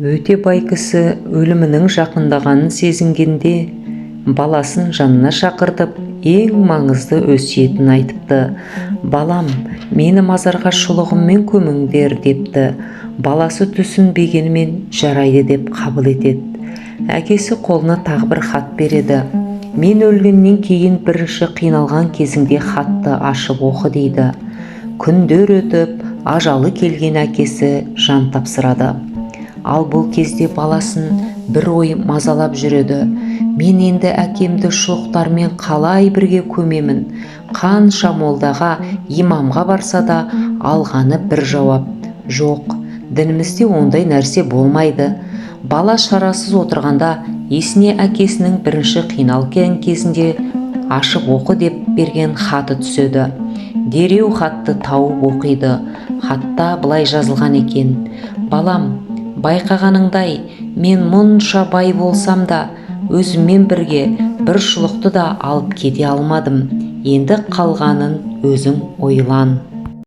Өте бай кісі өлімінің жақындағанын сезінгенде баласын жанына шақыртып ең маңызды өсиетін айтыпты. «Балам, мені мазарға шұлығыммен көміңдер» депті. Баласы түсінбегенімен жарайды деп қабыл етеді. Әкесі қолына тағы бір хат береді. «Мен өлгеннен кейін бірінші қиналған кезіңде хатты ашып оқы» дейді. Күндер өтіп, ажалы келген әкесі жан тапсырады. Ал бұл кезде баласын бір ой мазалап жүреді. «Мен енді әкемді шұлықтармен қалай бірге көмемін?» Қанша молдаға, имамға барса да алғаны бір жауап: «Жоқ, дінімізде ондай нәрсе болмайды». Бала шарасыз отырғанда есіне әкесінің бірінші қиналған кезінде ашып оқы деп берген хаты түседі. Дереу хатты тауып оқиды. Хатта былай жазылған екен: «Балам, байқағаныңдай, мен мұнша бай болсам да өзіммен бірге бір шұлықты да алып кете алмадым. Енді қалғанын өзің ойлан».